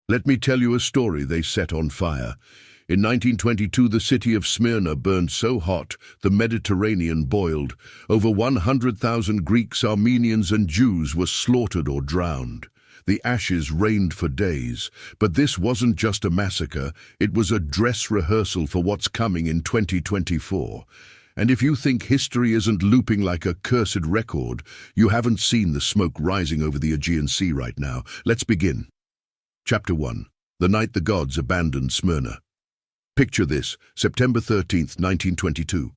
Let me tell you a story they set on fire. In 1922, the city of Smyrna burned so hot the Mediterranean boiled. Over 100,000 Greeks, Armenians, and Jews were slaughtered or drowned. The ashes rained for days, but this wasn't just a massacre, it was a dress rehearsal for what's coming in 2024. And if you think history isn't looping like a cursed record, you haven't seen the smoke rising over the Aegean Sea right now. Let's begin. Chapter 1. The night the gods abandoned Smyrna. Picture this, September 13th, 1922.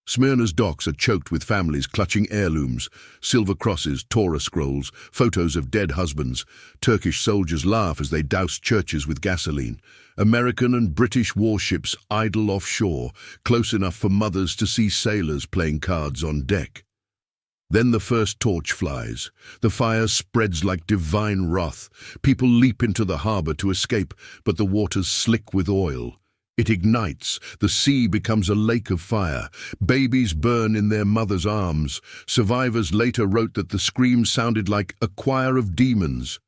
Smyrna's docks are choked with families clutching heirlooms, silver crosses, Torah scrolls, photos of dead husbands. Turkish soldiers laugh as they douse churches with gasoline. American and British warships idle offshore, close enough for mothers to see sailors playing cards on deck. Then the first torch flies. The fire spreads like divine wrath. People leap into the harbor to escape, but the water's slick with oil. It ignites. The sea becomes a lake of fire. Babies burn in their mothers' arms. Survivors later wrote that the screams sounded like a choir of demons.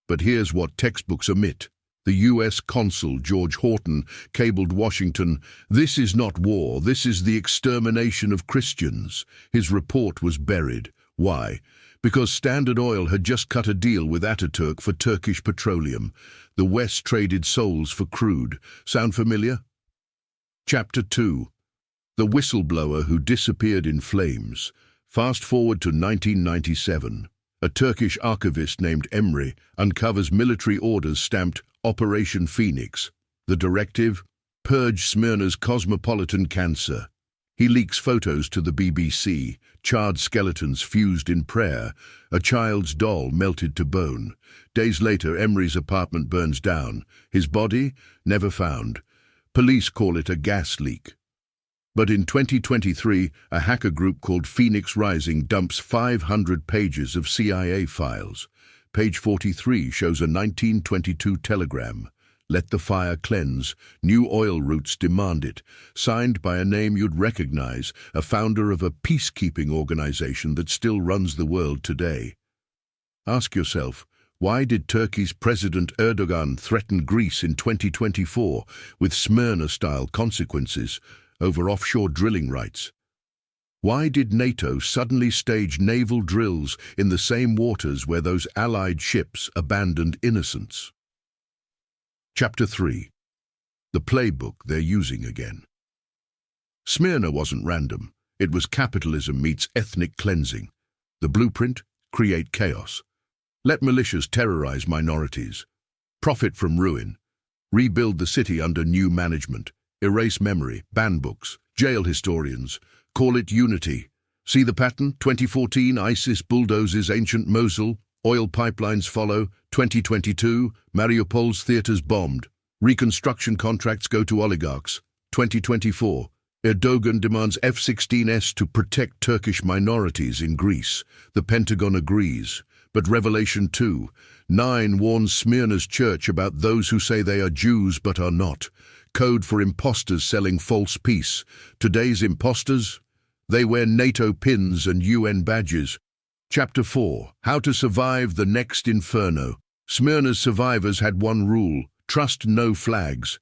But here's what textbooks omit. The U.S. consul, George Horton, cabled Washington, "This is not war, this is the extermination of Christians." His report was buried. Why? Because Standard Oil had just cut a deal with Ataturk for Turkish petroleum. The West traded souls for crude. Sound familiar? Chapter 2. The Whistleblower Who Disappeared in Flames. Fast forward to 1997. A Turkish archivist named Emre uncovers military orders stamped Operation Phoenix. The directive? Purge Smyrna's cosmopolitan cancer. He leaks photos to the BBC, charred skeletons fused in prayer, a child's doll melted to bone. Days later, Emre's apartment burns down. His body? Never found. Police call it a gas leak. But in 2023, a hacker group called Phoenix Rising dumps 500 pages of CIA files. Page 43 shows a 1922 telegram. "Let the fire cleanse. New oil routes demand it." Signed by a name you'd recognize, a founder of a peacekeeping organization that still runs the world today. Ask yourself, why did Turkey's President Erdogan threaten Greece in 2024 with Smyrna-style consequences over offshore drilling rights? Why did NATO suddenly stage naval drills in the same waters where those Allied ships abandoned innocents? Chapter 3. The Playbook they're using again. Smyrna wasn't random. It was capitalism meets ethnic cleansing. The blueprint? Create chaos. Let militias terrorize minorities. Profit from ruin. Rebuild the city under new management. Erase memory, ban books, jail historians. Call it unity. See the pattern? 2014, ISIS bulldozes ancient Mosul. Oil pipelines follow. 2022, Mariupol's theaters bombed. Reconstruction contracts go to oligarchs. 2024, Erdogan demands F-16s to protect Turkish minorities in Greece. The Pentagon agrees. But Revelation 2:9 warns Smyrna's church about those who say they are Jews but are not. Code for imposters selling false peace. Today's imposters? They wear NATO pins and UN badges. Chapter 4. How to Survive the Next Inferno. Smyrna's survivors had one rule: trust no flags.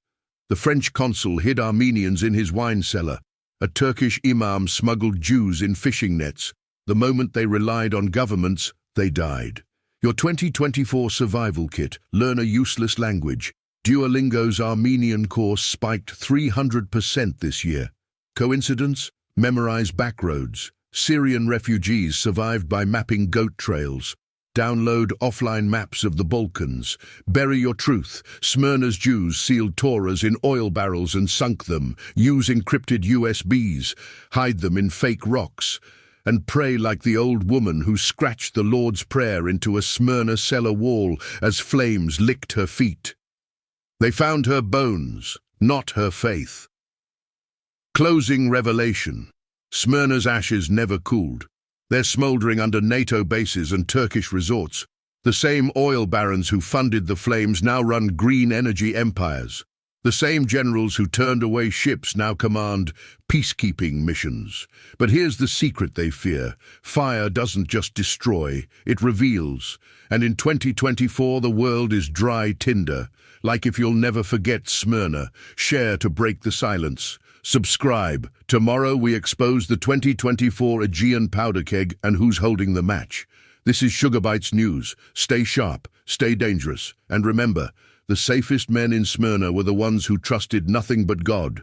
The French consul hid Armenians in his wine cellar. A Turkish imam smuggled Jews in fishing nets. The moment they relied on governments, they died. Your 2024 survival kit: learn a useless language. Duolingo's Armenian course spiked 300% this year. Coincidence? Memorize backroads. Syrian refugees survived by mapping goat trails. Download offline maps of the Balkans. Bury your truth. Smyrna's Jews sealed Torahs in oil barrels and sunk them. Use encrypted USBs. Hide them in fake rocks. And pray like the old woman who scratched the Lord's Prayer into a Smyrna cellar wall as flames licked her feet. They found her bones, not her faith. Closing revelation. Smyrna's ashes never cooled. They're smoldering under NATO bases and Turkish resorts. The same oil barons who funded the flames now run green energy empires. The same generals who turned away ships now command peacekeeping missions. But here's the secret they fear. Fire doesn't just destroy, it reveals. And in 2024, the world is dry tinder. Like if you'll never forget Smyrna, share to break the silence. Subscribe. Tomorrow we expose the 2024 Aegean powder keg and who's holding the match. This is Sugar Bites News. Stay sharp, stay dangerous, and remember, the safest men in Smyrna were the ones who trusted nothing but God.